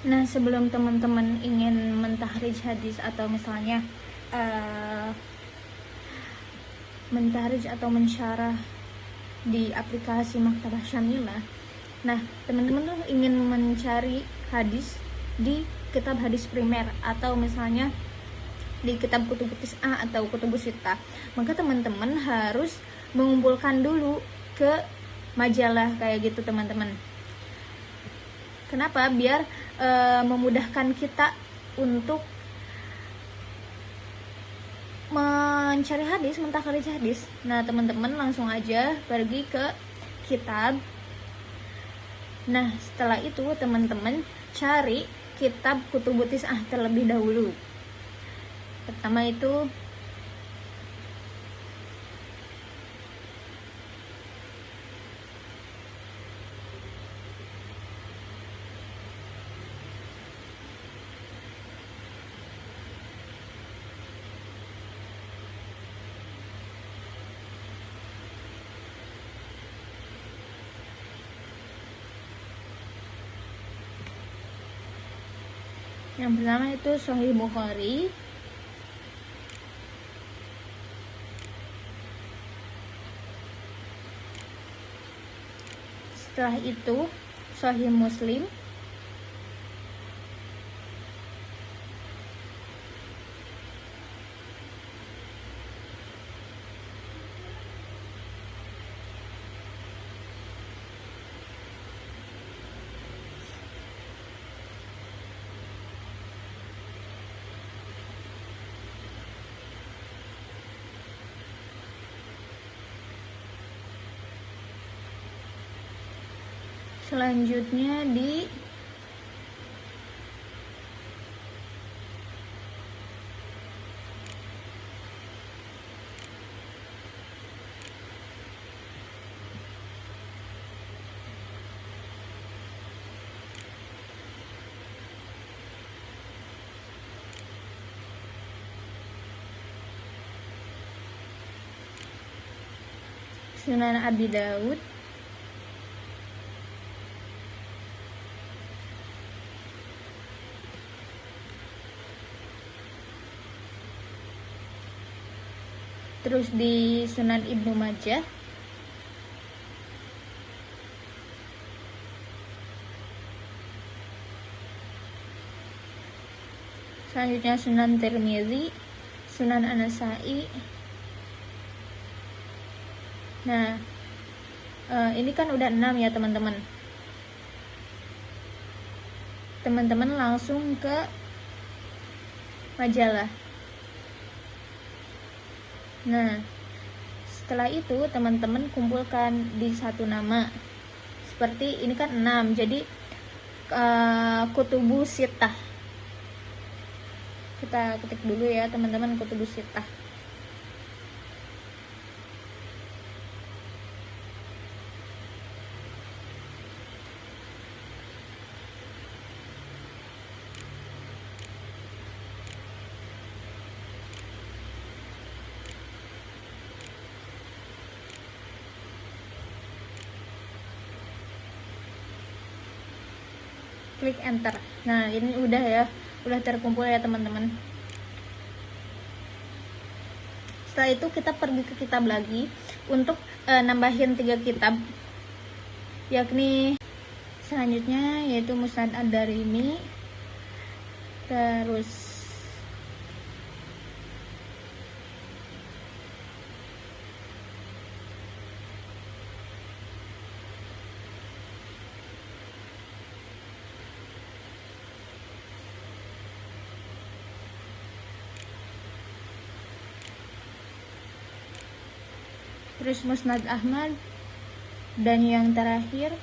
Nah, sebelum teman-teman ingin mentahrij hadis atau misalnya mentahrij atau mensyarah di aplikasi Maktabah Syamilah, nah teman-teman tuh ingin mencari hadis di kitab hadis primer atau misalnya di kitab Kutubus Tis'ah atau Kutubus Sittah, maka teman-teman harus mengumpulkan dulu ke majalah kayak gitu teman-teman. Kenapa? Biar memudahkan kita untuk mencari hadis, mentakhrij hadis. Nah, teman-teman langsung aja pergi ke kitab. Nah, setelah itu teman-teman cari kitab Kutubus Tis'ah terlebih dahulu. Pertama itu yang pertama itu Sahih Bukhari. Setelah itu Sahih Muslim. Selanjutnya di Sunan Abi Daud. Terus di Sunan Ibnu Majah. Selanjutnya Sunan Tirmizi, Sunan An-Nasa'i. Nah, ini kan udah 6 ya teman-teman. Teman-teman langsung ke majalah. Nah, setelah itu teman-teman kumpulkan di satu nama. Seperti ini kan 6, jadi Kutubus Sittah. Kita ketik dulu ya teman-teman, Kutubus Sittah. Klik enter. Nah, ini udah ya, udah terkumpul ya teman-teman. Setelah itu kita pergi ke kitab lagi untuk nambahin 3 kitab, yakni selanjutnya yaitu Musnad Ad-Darimi, terus Musnad Ahmad, dan yang terakhir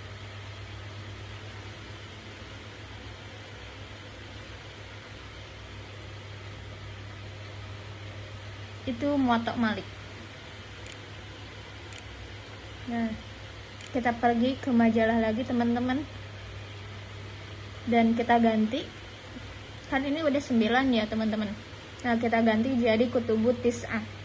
itu Muwatta Malik. Nah, kita pergi ke majalah lagi teman-teman, dan kita ganti, kan ini udah 9 ya teman-teman. Nah, kita ganti jadi Kutubus Tis'ah.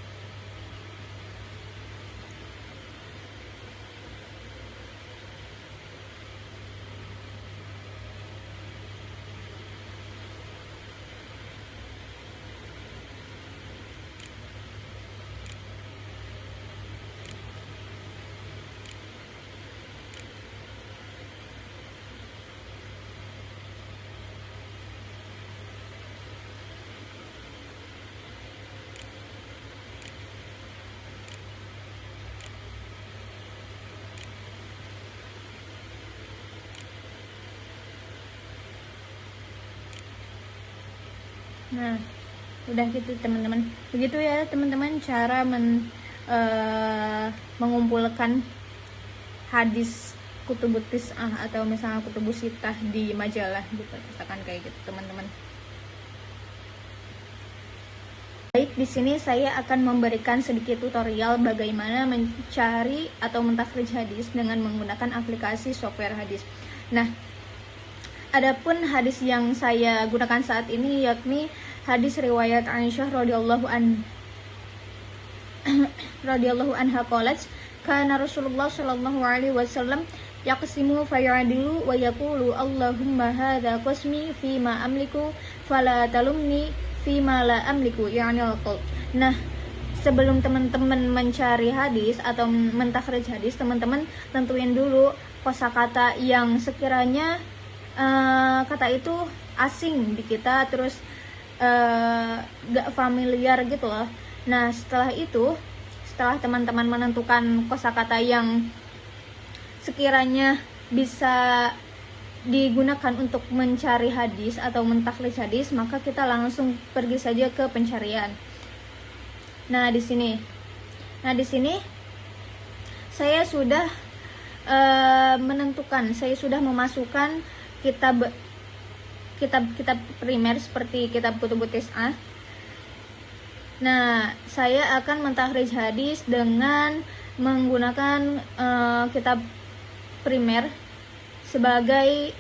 Nah, udah gitu teman-teman. Begitu ya teman-teman cara mengumpulkan hadis kutubut tis'ah atau misalnya kutubus sittah di majalah gitu, misalkan kayak gitu teman-teman. Baik, di sini saya akan memberikan sedikit tutorial bagaimana mencari atau mentakhrij hadis dengan menggunakan aplikasi software hadis. Nah, adapun hadis yang saya gunakan saat ini yakni hadis riwayat Aisyah radhiyallahu anha qalat kana Rasulullah sallallahu alaihi wasallam yaqsimu fayadilu wa yaqulu Allahumma hadza qasmi fi ma amliku fala talumni fima la amliku yani al-qalb. Nah, sebelum teman-teman mencari hadis atau mentakhrij hadis, teman-teman tentuin dulu kosakata yang sekiranya kata itu asing di kita, terus gak familiar gitu loh. Nah, setelah teman-teman menentukan kosakata yang sekiranya bisa digunakan untuk mencari hadis atau mentakhrij hadis, maka kita langsung pergi saja ke pencarian. Nah, di sini saya sudah saya sudah memasukkan kitab primer seperti kitab kutubut tis'ah. Nah, saya akan mentakhrij hadis dengan menggunakan kitab primer sebagai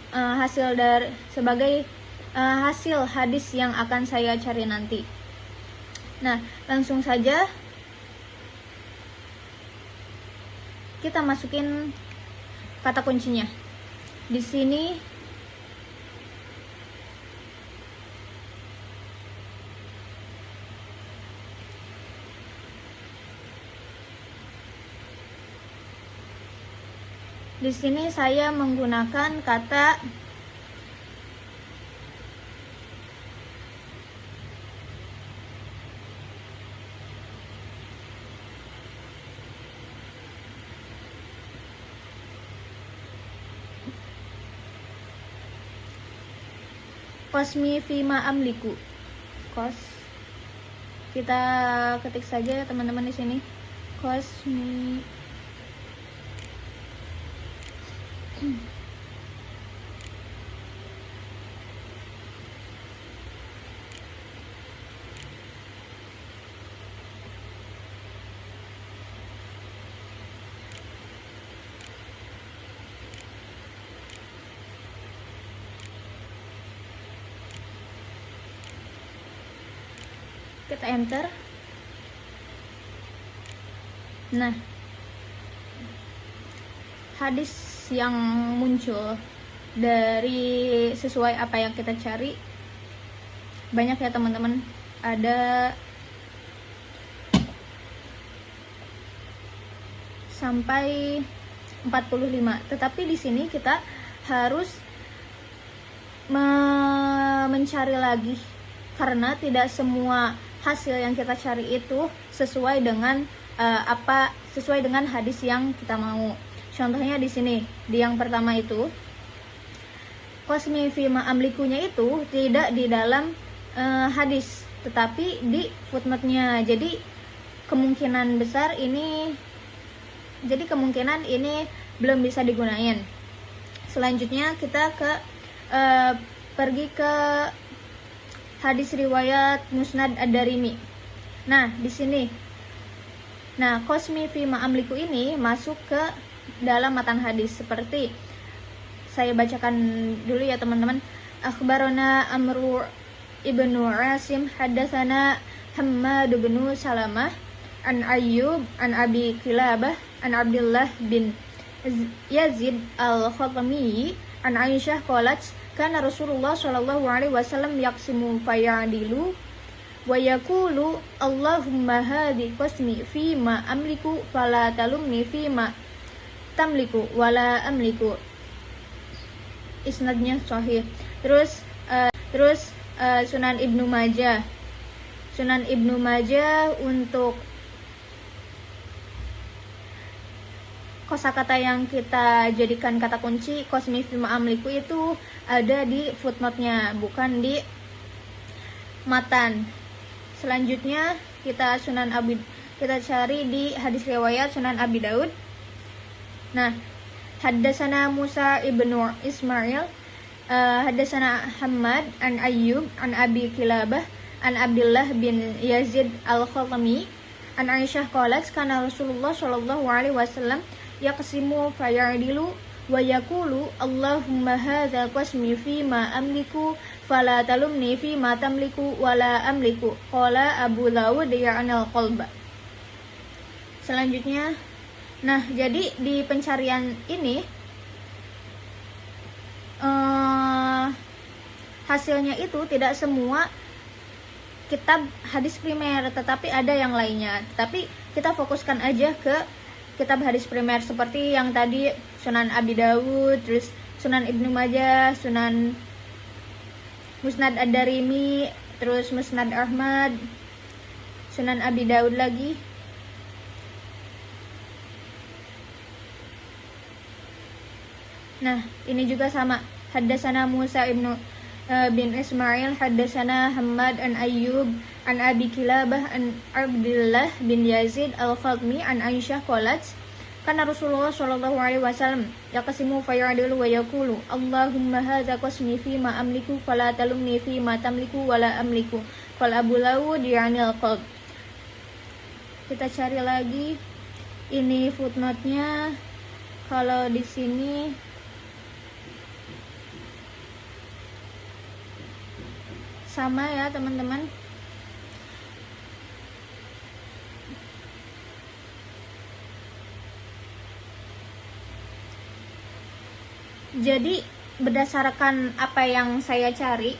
hasil hadis yang akan saya cari nanti. Nah, langsung saja kita masukin kata kuncinya. Di sini saya menggunakan kata qasmi fima amliku. Kita ketik saja teman-teman di sini. Qasmi kita enter. Nah, hadis yang muncul dari sesuai apa yang kita cari banyak ya teman-teman, ada sampai 45. Tetapi di sini kita harus mencari lagi karena tidak semua hasil yang kita cari itu sesuai dengan sesuai dengan hadis yang kita mau. Contohnya di sini, di yang pertama itu qasmi fima amlikunya itu tidak di dalam hadis, tetapi di footnote-nya. Jadi kemungkinan ini belum bisa digunain. Selanjutnya kita pergi ke hadis riwayat Musnad Ad-Darimi. Nah, di sini qasmi fima amliku ini masuk ke dalam matan hadis, seperti saya bacakan dulu ya teman-teman. Akhbarana Amru ibnu Asim haddatsana Hammad bin Salamah an Ayyub an Abi Kilabah an Abdullah bin Yazid al-Khatami an Aisyah qalat kana Rasulullah sallallahu alaihi wasallam yaqsimu fayadilu wa yaqulu Allahumma hadhi qasmi fi ma amliku fala talumni fi ma tamliku wala amliku. Isnadnya sahih. Terus Sunan Ibnu Majah untuk kosakata yang kita jadikan kata kunci qasmi fi ma amliku itu ada di footnote-nya, bukan di matan. Selanjutnya kita cari di hadis riwayat Sunan Abi Daud. Nah, haddatsana Musa ibnu Ismail, haddatsana Hammad an Ayyub an Abi Kilabah an Abdullah bin Yazid al-Khatami an Aisyah qalat kana Rasulullah sallallahu alaihi wasallam yaqsimu fayadilu wa yaqulu Allahumma hadza qasmi fi ma amliku fala talumni fi ma tamliku wala amliku qala Abu Dawud ya'nal qalba. Selanjutnya, nah jadi di pencarian ini hasilnya itu tidak semua kitab hadis primer, tetapi ada yang lainnya. Tapi kita fokuskan aja ke kitab hadis primer seperti yang tadi Sunan Abi Dawud, terus Sunan Ibnu Majah, Sunan Musnad Ad-Darimi, terus Musnad Ahmad, Sunan Abi Dawud lagi. Nah, ini juga sama. Haddatsana Musa bin Ismail, haddatsana Hammad an Ayyub an Abi Kilabah an Abdullah bin Yazid al-Khatmi an Aisyah qalat kana Rasulullah sallallahu alaihi wasallam yaqsimu fayadilu wa yaqulu Allahumma hadza qasmi fi ma amliku fala talumni fi ma tamliku wala amliku qala Abu Dawud ya'nil qalb. Kita cari lagi ini footnote-nya. Kalau di sini sama ya teman-teman. Jadi berdasarkan apa yang saya cari,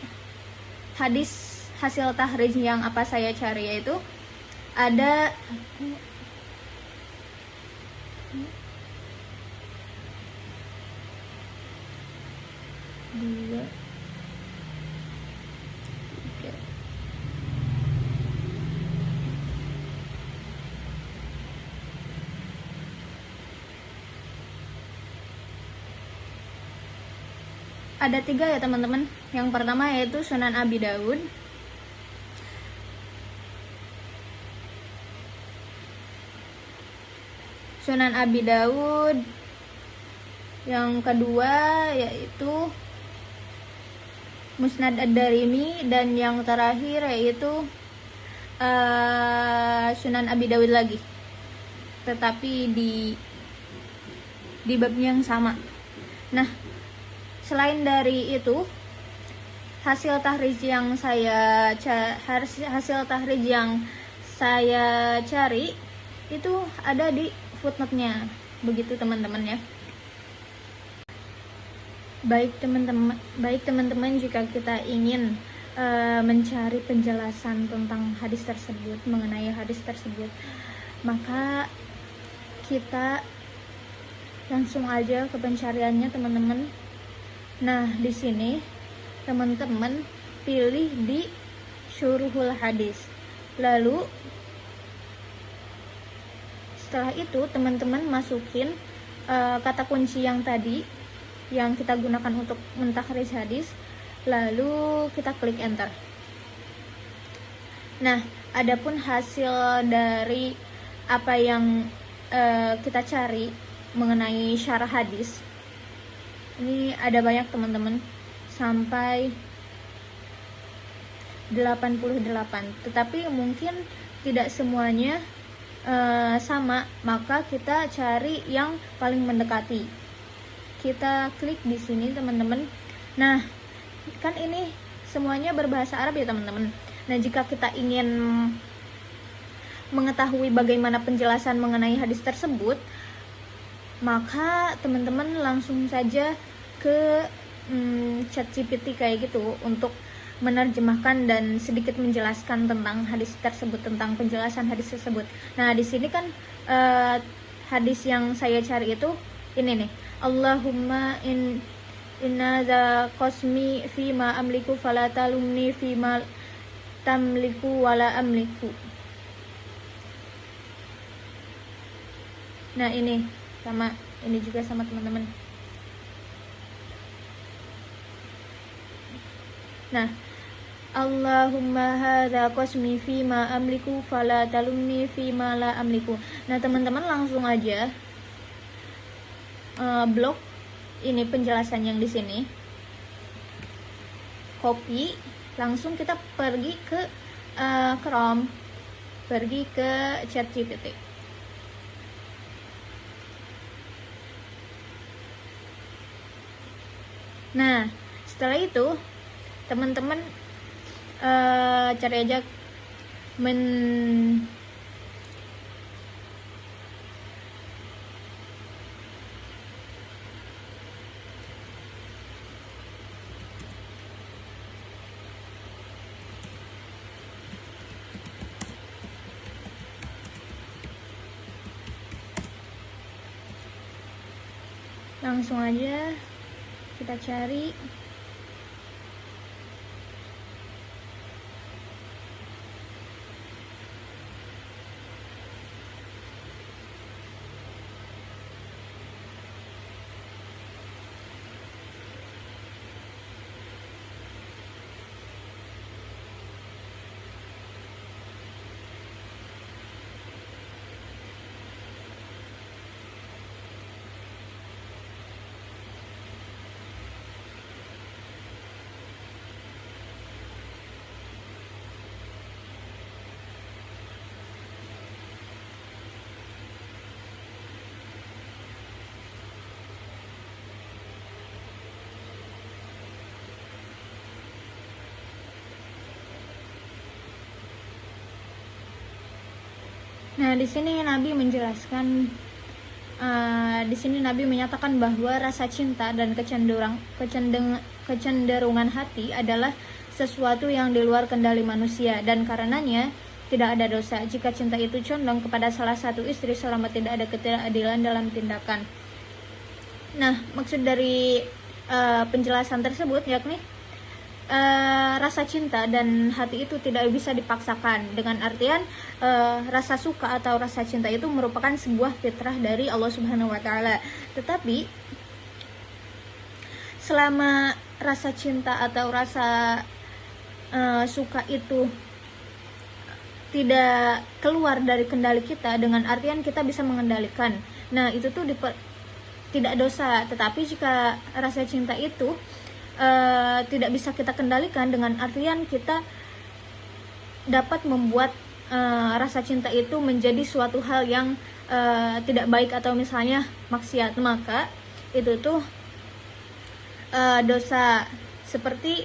hadis hasil tahrij yang apa saya cari yaitu ada dua ada tiga ya teman-teman. Yang pertama yaitu Sunan Abi Daud, Sunan Abi Daud. Yang kedua yaitu Musnad Ad-Darimi, dan yang terakhir yaitu Sunan Abi Daud lagi, tetapi di babnya yang sama. Nah, selain dari itu, hasil tahrij yang saya cari itu ada di footnote-nya. Begitu teman-teman ya. Baik teman-teman, jika kita ingin mencari penjelasan tentang hadis tersebut, mengenai hadis tersebut, maka kita langsung aja ke pencariannya teman-teman. Nah, di sini teman-teman pilih di syuruhul hadis. Lalu setelah itu teman-teman masukin kata kunci yang tadi yang kita gunakan untuk mentakhrij hadis, lalu kita klik enter. Nah, adapun hasil dari apa yang kita cari mengenai syarah hadis, ini ada banyak teman-teman, sampai 88, tetapi mungkin tidak semuanya sama, maka kita cari yang paling mendekati. Kita klik di sini teman-teman. Nah, kan ini semuanya berbahasa Arab ya teman-teman. Nah, jika kita ingin mengetahui bagaimana penjelasan mengenai hadis tersebut, maka teman-teman langsung saja ke ChatGPT kayak gitu untuk menerjemahkan dan sedikit menjelaskan tentang hadis tersebut, tentang penjelasan hadis tersebut. Nah, di sini kan hadis yang saya cari itu ini nih. Allahumma inna dza qasmi fi ma amliku fala talumni fi ma tamliku wala amliku. Nah, ini sama, ini juga sama teman-teman. Nah, Allahumma hadza qasmi fima amliku fala talumni fima la amliku. Nah, teman-teman langsung aja blok ini penjelasan yang di sini. Copy, langsung kita pergi ke Chrome, pergi ke ChatGPT. Nah, setelah itu teman-teman cari aja langsung aja kita cari Nah, di sini Nabi menjelaskan, di sini Nabi menyatakan bahwa rasa cinta dan kecenderungan hati adalah sesuatu yang di luar kendali manusia, dan karenanya tidak ada dosa jika cinta itu condong kepada salah satu istri selama tidak ada ketidakadilan dalam tindakan. Nah, maksud dari penjelasan tersebut yakni rasa cinta dan hati itu tidak bisa dipaksakan, dengan artian rasa suka atau rasa cinta itu merupakan sebuah fitrah dari Allah Subhanahu wa taala. Tetapi selama rasa cinta atau rasa suka itu tidak keluar dari kendali kita, dengan artian kita bisa mengendalikan, nah itu tuh tidak dosa. Tetapi jika rasa cinta itu tidak bisa kita kendalikan, dengan artian kita dapat membuat rasa cinta itu menjadi suatu hal yang tidak baik atau misalnya maksiat, maka itu tuh dosa. Seperti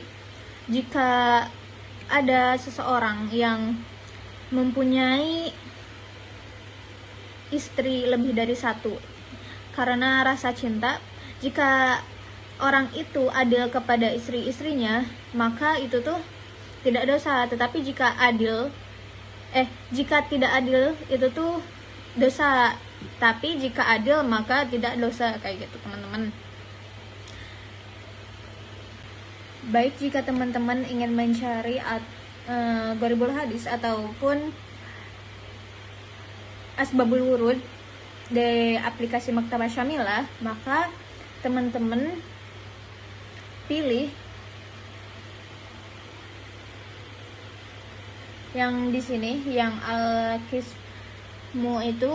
jika ada seseorang yang mempunyai istri lebih dari satu karena rasa cinta, jika orang itu adil kepada istri-istrinya, maka itu tuh tidak dosa. Tetapi jika tidak adil itu tuh dosa. Tapi jika adil maka tidak dosa, kayak gitu teman-teman. Baik, jika teman-teman ingin mencari Gharibul Hadis ataupun Asbabul Wurud di aplikasi Maktabah Syamilah, maka teman-teman pilih yang di sini, yang al-qismu itu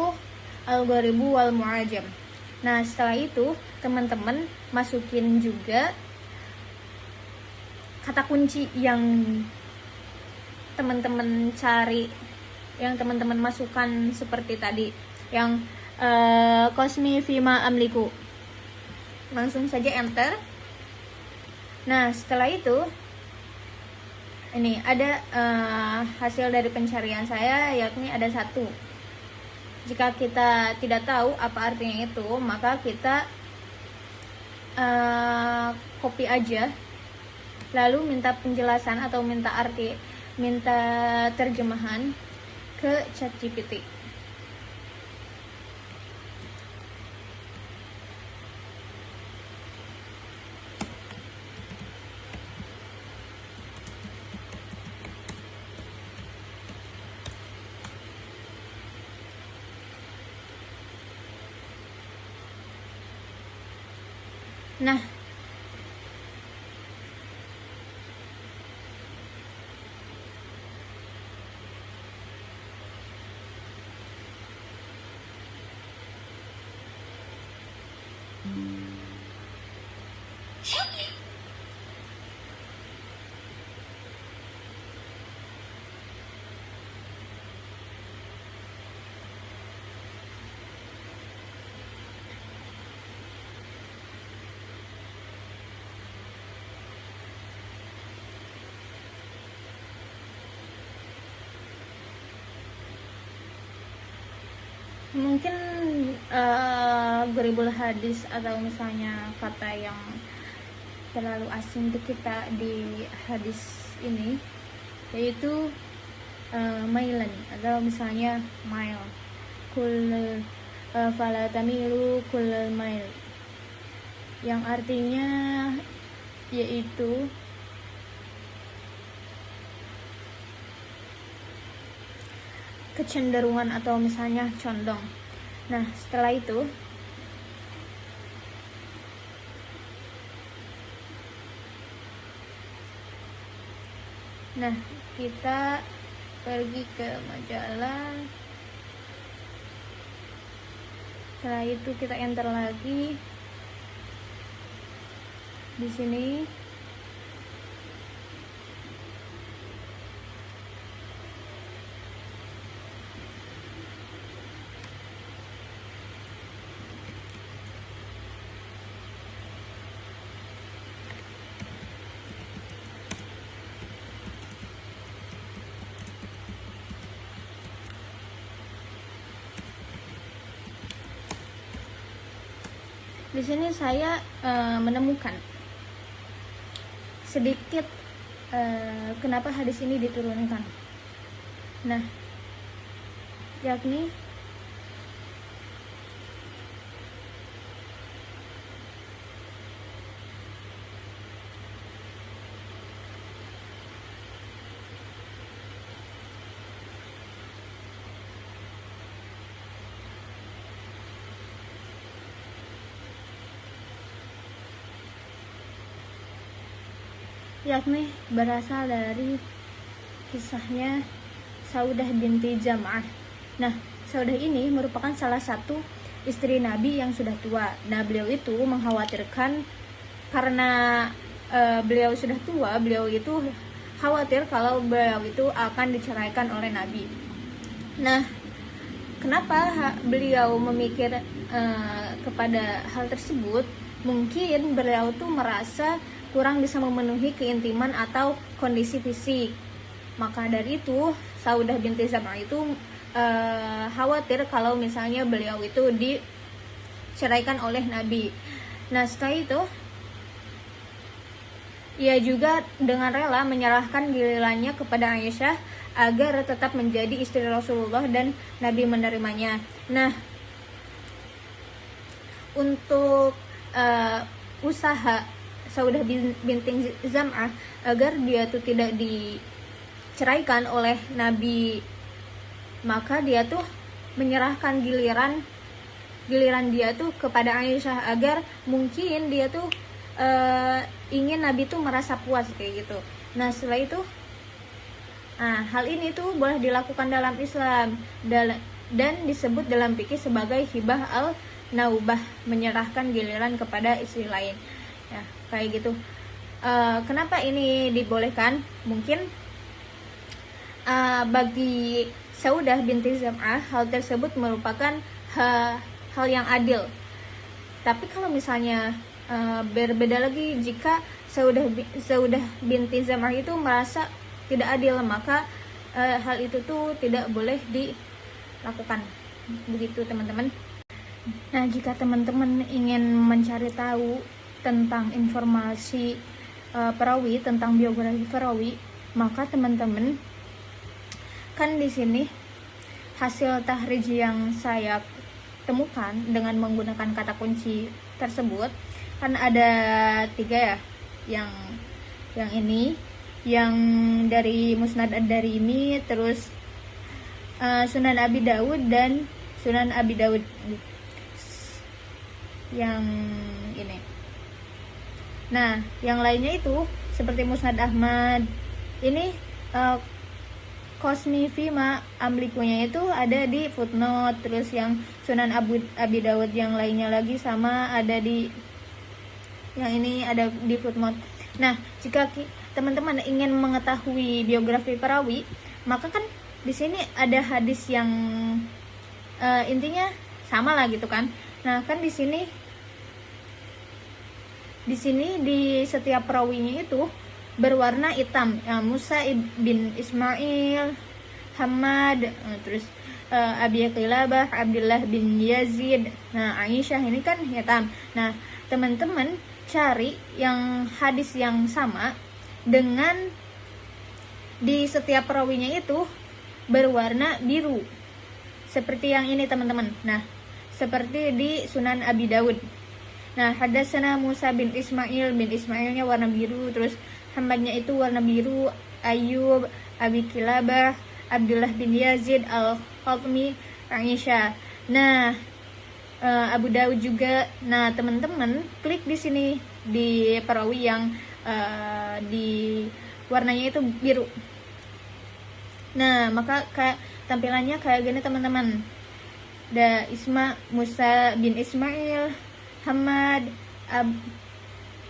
al-gharibu wal mu'ajam. Nah, setelah itu teman-teman masukin juga kata kunci yang teman-teman cari, yang teman-teman masukkan seperti tadi, yang qasmi fima amliku. Langsung saja enter. Nah, setelah itu ini ada hasil dari pencarian saya, yakni ada 1. Jika kita tidak tahu apa artinya itu, maka kita copy aja, lalu minta penjelasan atau minta terjemahan ke ChatGPT. Nah, Mungkin gharibul hadis atau misalnya kata yang terlalu asing untuk kita di hadis ini, yaitu mailan atau misalnya mail, kul fala tamilu kullal mail, yang artinya yaitu kecenderungan atau misalnya condong. Nah, setelah itu kita pergi ke majalah. Setelah itu kita enter lagi di sini. Di sini saya menemukan sedikit kenapa hadis ini diturunkan. Nah, yakni berasal dari kisahnya Saudah binti Zam'ah. Nah, Saudah ini merupakan salah satu istri Nabi yang sudah tua. Nah, beliau itu mengkhawatirkan karena beliau sudah tua, beliau itu khawatir kalau beliau itu akan diceraikan oleh Nabi. Nah, kenapa beliau memikir kepada hal tersebut? Mungkin beliau tuh merasa kurang bisa memenuhi keintiman atau kondisi fisik. Maka dari itu Saudah binti Zam'ah itu khawatir kalau misalnya beliau itu diceraikan oleh Nabi. Nah, setelah itu ia juga dengan rela menyerahkan gilirannya kepada Aisyah agar tetap menjadi istri Rasulullah dan Nabi menerimanya. Nah, untuk usaha Saudah binti Zam'ah agar dia tuh tidak diceraikan oleh Nabi, maka dia tuh menyerahkan giliran dia tuh kepada Aisyah agar mungkin dia tuh ingin Nabi tuh merasa puas kayak gitu. Nah, setelah itu hal ini tuh boleh dilakukan dalam Islam dan disebut dalam fikih sebagai hibah al-naubah, menyerahkan giliran kepada istri lain. Ya, kayak gitu. Kenapa ini dibolehkan? Mungkin bagi Saudah binti Zam'ah hal tersebut merupakan hal yang adil. Tapi kalau misalnya berbeda lagi jika Saudah binti Zam'ah itu merasa tidak adil, maka hal itu tuh tidak boleh dilakukan. Begitu teman-teman. Nah, jika teman-teman ingin mencari tahu tentang informasi perawi, tentang biografi perawi, maka teman-teman kan di sini hasil tahrij yang saya temukan dengan menggunakan kata kunci tersebut kan ada 3 ya, yang ini, yang dari Musnad Ad-Darimi, terus Sunan Abi Dawud dan Sunan Abi Dawud yang ini. Nah, yang lainnya itu seperti Musnad Ahmad ini Qasmi Fima Amlikunya itu ada di footnote, terus yang Sunan Abi Dawud yang lainnya lagi sama ada di yang ini ada di footnote. Nah, jika teman-teman ingin mengetahui biografi perawi, maka kan di sini ada hadis yang intinya sama lah gitu kan. Nah, kan di sini di setiap perawinya itu berwarna hitam. Musa bin Ismail, Hamad, terus Abi Qilabah, Abdullah bin Yazid. Nah, Aisyah ini kan hitam. Nah, teman-teman cari yang hadis yang sama dengan di setiap perawinya itu berwarna biru. Seperti yang ini teman-teman. Nah, seperti di Sunan Abi Daud. Nah, hadatsana Musa bin Ismailnya warna biru, terus Hamadnya itu warna biru, Ayub, Abi Kilabah, Abdullah bin Yazid Al-Khatmi, Aisyah. Nah, Abu Daud juga. Nah, teman-teman klik di sini di perawi yang di warnanya itu biru. Nah, maka kayak tampilannya kayak gini teman-teman. Ada Musa bin Ismail, Hamad,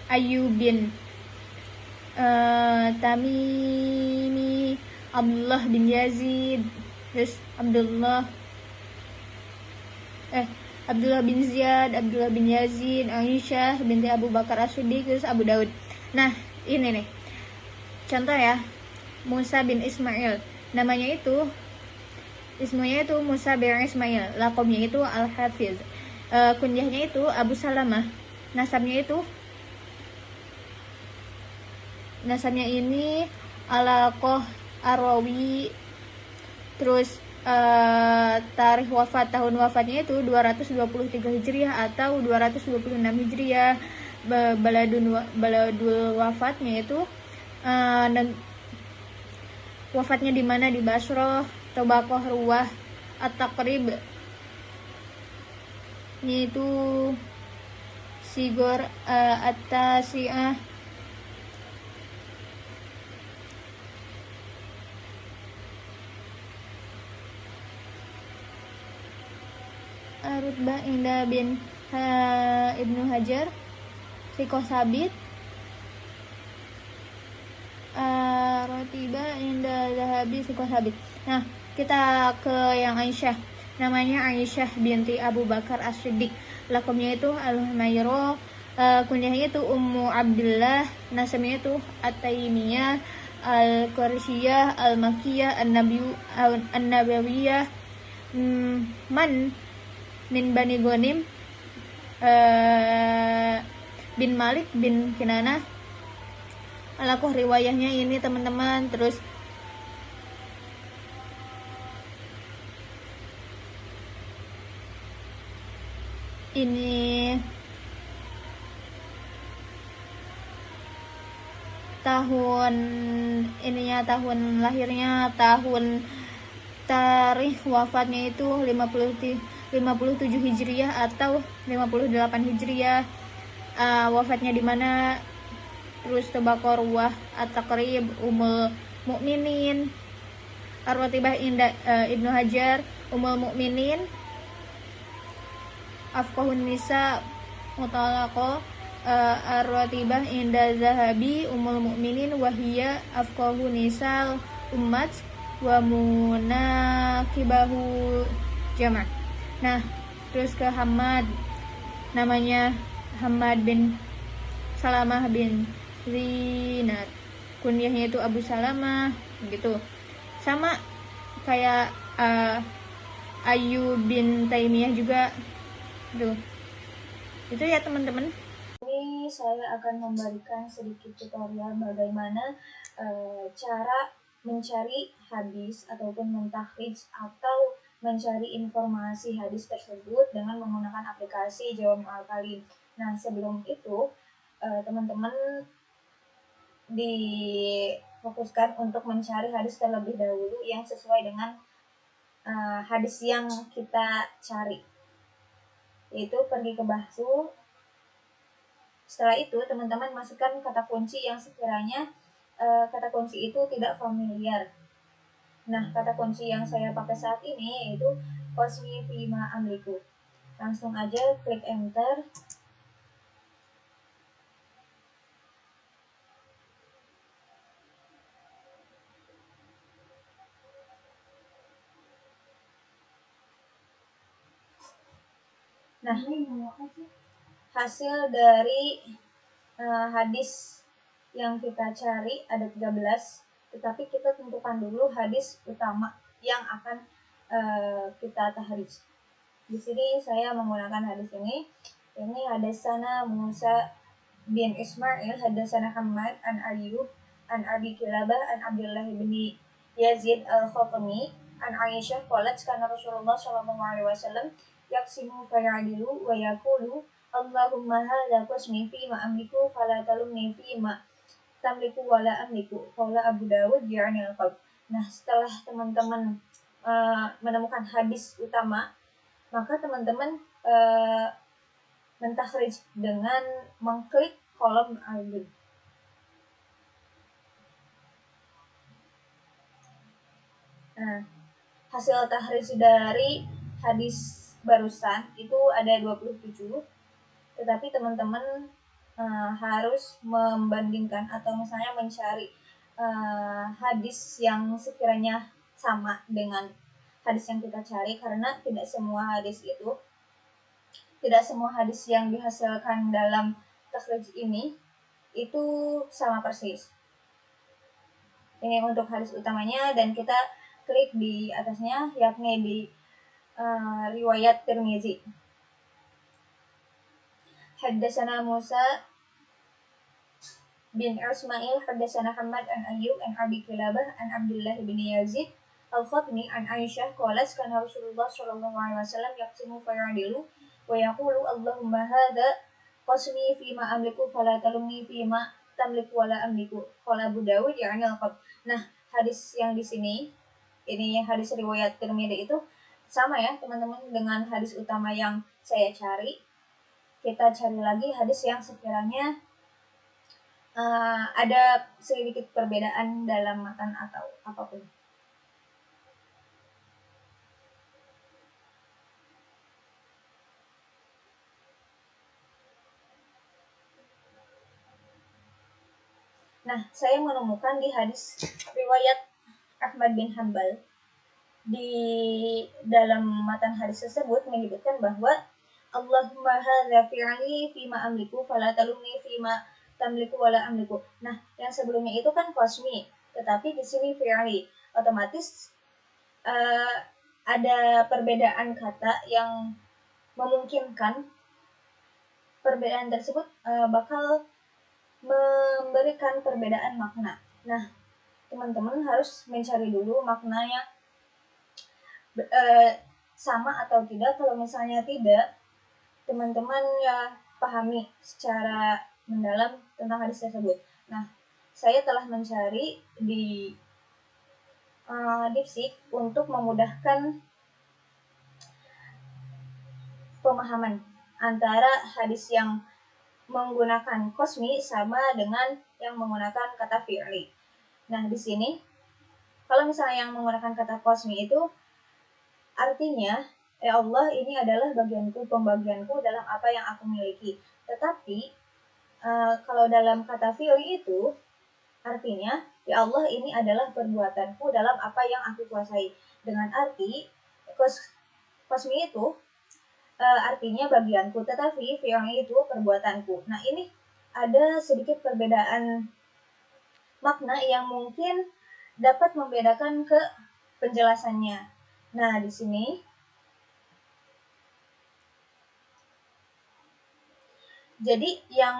Ayub bin Tamimi, Abdullah bin Yazid, terus Abdullah bin Ziyad, Abdullah bin Yazid, Aisyah binti Abu Bakar As-Siddiq, terus Abu Daud. Nah, ini nih contoh ya, Musa bin Ismail, namanya itu ismunya itu Musa bin Ismail, lakomnya itu Al-Hafiz, kunyahnya itu Abu Salamah, nasabnya ini Alaqah Arawi, terus tarikh wafat, tahun wafatnya itu 223 Hijriah atau 226 Hijriah. Baladul wafatnya itu dan wafatnya di mana, di Basrah. Tabaqah Ruwah At-Taqrib yaitu Sigor At-Tasi'ah. Rutbah Indah bin Ibnu Hajar, Sikoh Sabit, Rotiba Indah Zahabi, Sikoh Sabit. Nah, kita ke yang Aisyah. Namanya Aisyah binti Abu Bakar As-Siddiq. Lakomnya itu Al-Humairah, kunyahnya itu Ummu Abdullah, nasabnya itu At-Taimiyah, Al-Quraisyah, Al-Makkiyah, An-Nabawiyah, Man min Bani Ghanim, bin Malik bin Kinanah. Alakoh riwayahnya ini teman-teman. Terus ini tahun lahirnya, tahun tarikh wafatnya itu 57 Hijriah atau 58 Hijriah. Wafatnya di mana, terus Tabaqah Ruwah At-Taqrib, Ummul Mukminin, Ar-Ratibah Ibnu Hajar, Ummul Mukminin, Afqahun Nisa, Mutalaqah, Ar-Ratibah Inda Zahabi, Ummul Mukminin, Wahiyya Afqahun Nisa Ummat wa Munakibahu Jama'. Nah, terus ke Hamad, namanya Hamad bin Salamah bin Zinat, kunyahnya itu Abu Salamah gitu. Sama kayak Ayub bin Taimiyah juga tuh. Itu ya teman-teman. Ini saya akan memberikan sedikit tutorial bagaimana cara mencari hadis ataupun mentakhrij atau mencari informasi hadis tersebut dengan menggunakan aplikasi Jawab Al-Kalim. Nah, sebelum itu teman-teman difokuskan untuk mencari hadis terlebih dahulu yang sesuai dengan hadis yang kita cari, yaitu pergi ke bahsu. Setelah itu teman-teman masukkan kata kunci yang sekiranya kata kunci itu tidak familiar. Nah, kata kunci yang saya pakai saat ini yaitu Qasmi Fima Amliku. Langsung aja klik enter. Nah, hasil dari hadis yang kita cari ada 13, tetapi kita tentukan dulu hadis utama yang akan kita tahrij. Di sini saya menggunakan hadis ini. Ini hadasana Musa bin Ismail hadasana Hamad an Ayyub an Abi Kilabah an Abdullah bin Yazid al-Khatami an Aisyah qalat kana Rasulullah sallallahu alaihi wasallam yaqsimu fayadilu wa yaqulu Allahumma hadza qasmi fi ma amliku fala talumni fi ma tamliku wala amliku. Qala Abu Dawud ya'ni al-qalb. Nah, setelah teman-teman menemukan hadis utama, maka teman-teman mentahrijh dengan mengklik kolom album. Nah, hasil tahrij dari hadis barusan itu ada 27, tetapi teman-teman harus membandingkan atau misalnya mencari hadis yang sekiranya sama dengan hadis yang kita cari, karena tidak semua hadis yang dihasilkan dalam takhrij ini itu sama persis. Ini untuk hadis utamanya, dan kita klik di atasnya, yakni di riwayat Tirmizi. Haddatsana Musa bin Ismail haddatsana Hamad an Ayyub an Abi Kilabah an Abdullah bin Yazid al-Khatmi an Aisyah qalat kana Rasulullah sallallahu alaihi wasallam yaqsimu fayadilu wa yaqulu Allahumma hadza qasmi fi ma amliku fala talumni fi ma tamliku wala amliku. Qala Abu Dawud ya'ni al-qalb. Nah, hadis yang di sini, ini hadis riwayat Tirmidzi, itu sama ya teman-teman dengan hadis utama yang saya cari. Kita cari lagi hadis yang sekiranya ada sedikit perbedaan dalam matan atau apapun. Nah, saya menemukan di hadis riwayat Ahmad bin Hanbal, di dalam matan hadis tersebut menyebutkan bahwa Allahumma hadza fi'li fima amliku fala talumni fima tamliku wala amliku. Nah, yang sebelumnya itu kan qasmi, tetapi di sini fi'li. Otomatis ada perbedaan kata yang memungkinkan perbedaan tersebut bakal memberikan perbedaan makna. Nah, teman-teman harus mencari dulu maknanya sama atau tidak. Kalau misalnya tidak, teman-teman ya pahami secara mendalam tentang hadis tersebut. Nah, saya telah mencari di Dipsik untuk memudahkan pemahaman antara hadis yang menggunakan qasmi sama dengan yang menggunakan kata fi'li. Nah, di sini kalau misalnya yang menggunakan kata qasmi itu artinya, ya Allah, ini adalah bagianku, pembagianku dalam apa yang aku miliki. Tetapi kalau dalam kata fi'li itu artinya, ya Allah, ini adalah perbuatanku dalam apa yang aku kuasai. Dengan arti qasmi itu artinya bagianku, tetapi fi'li itu perbuatanku. Nah, ini ada sedikit perbedaan makna yang mungkin dapat membedakan ke penjelasannya. Nah, di sini jadi yang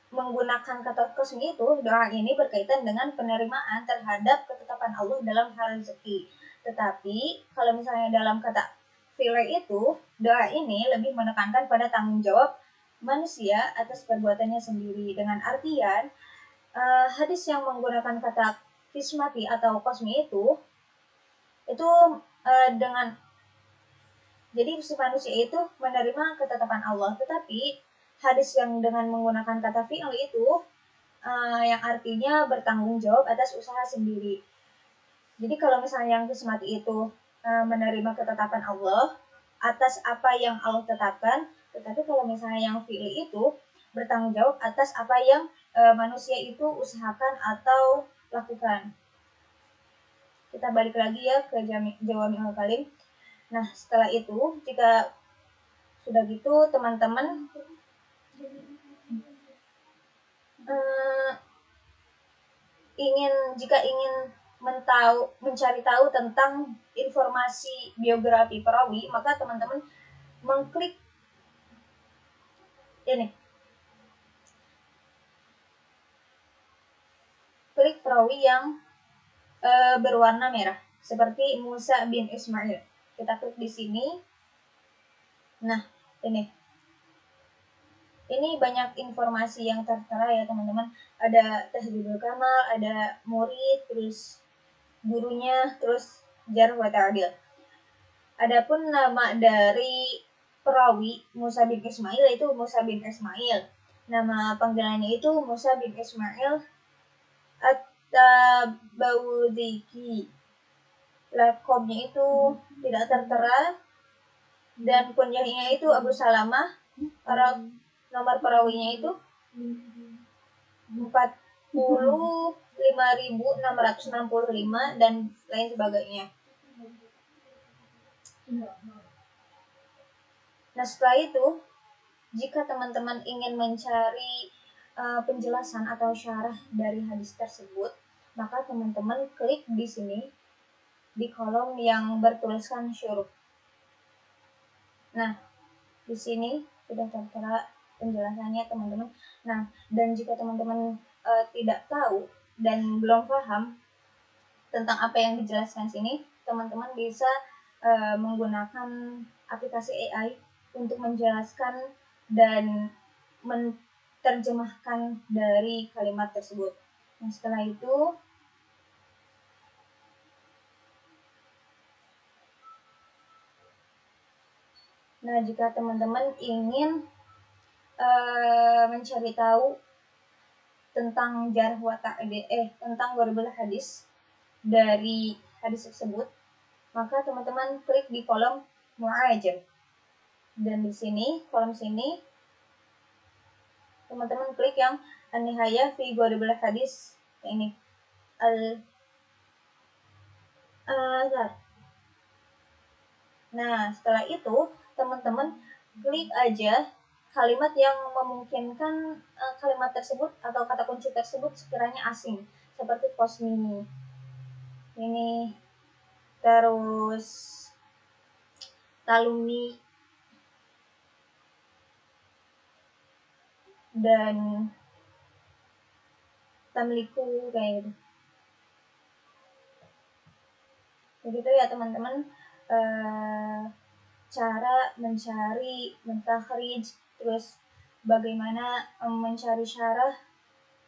menggunakan kata qasmi itu, doa ini berkaitan dengan penerimaan terhadap ketetapan Allah dalam hal rezeki. Tetapi kalau misalnya dalam kata fi'li itu, doa ini lebih menekankan pada tanggung jawab manusia atas perbuatannya sendiri. Dengan artian hadis yang menggunakan kata kismati atau qasmi itu dengan jadi si manusia itu menerima ketetapan Allah, tetapi hadis yang dengan menggunakan kata fi'li itu yang artinya bertanggung jawab atas usaha sendiri. Jadi kalau misalnya yang kismati itu menerima ketetapan Allah atas apa yang Allah tetapkan, tetapi kalau misalnya yang fi'li itu bertanggung jawab atas apa yang manusia itu usahakan atau lakukan. Kita balik lagi ya ke Jawami'ul Kalim. Nah, setelah itu, jika sudah gitu, teman-teman jika ingin mencari tahu tentang informasi biografi perawi, maka teman-teman mengklik ini, klik perawi yang berwarna merah seperti Musa bin Ismail. Kita klik di sini. Nah, ini banyak informasi yang tertera ya teman-teman. Ada Tahdhibul Kamal, ada murid, terus gurunya, terus Jarh wa Ta'dil. Adapun nama dari perawi Musa bin Ismail itu Musa bin Ismail. Nama panggilannya itu Musa bin Ismail At-Tabawudiki. Lakomnya itu tidak tertera, dan kunyahnya itu Abu Salamah. Nomor perawinya itu 45.665 dan lain sebagainya. Nah, setelah itu, jika teman-teman ingin mencari penjelasan atau syarah dari hadis tersebut, maka teman-teman klik di sini di kolom yang bertuliskan syuruh. Nah, di sini sudah tertera penjelasannya teman-teman. Nah, dan jika teman-teman tidak tahu dan belum paham tentang apa yang dijelaskan sini, teman-teman bisa menggunakan aplikasi AI untuk menjelaskan dan menerjemahkan dari kalimat tersebut. Nah, setelah itu jika teman-teman ingin mencari tahu tentang jarh wa ta'dil, tentang gharibul hadis dari hadis tersebut, maka teman-teman klik di kolom mu'ajam. Dan di sini, kolom sini, teman-teman klik yang an-nihayah fi gharibul hadis, ini al-azhar. Nah, setelah itu teman-teman klik aja kalimat yang memungkinkan kalimat tersebut atau kata kunci tersebut sekiranya asing, seperti posmi ini, terus talumi, dan tamliku, kayak gitu. Begitu ya teman-teman cara mencari, mentakhrij, terus bagaimana mencari syarah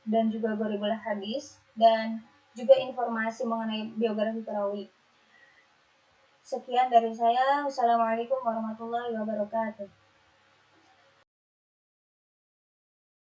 dan juga gharibul hadis, dan juga informasi mengenai biografi perawi. Sekian dari saya. Wassalamualaikum warahmatullahi wabarakatuh.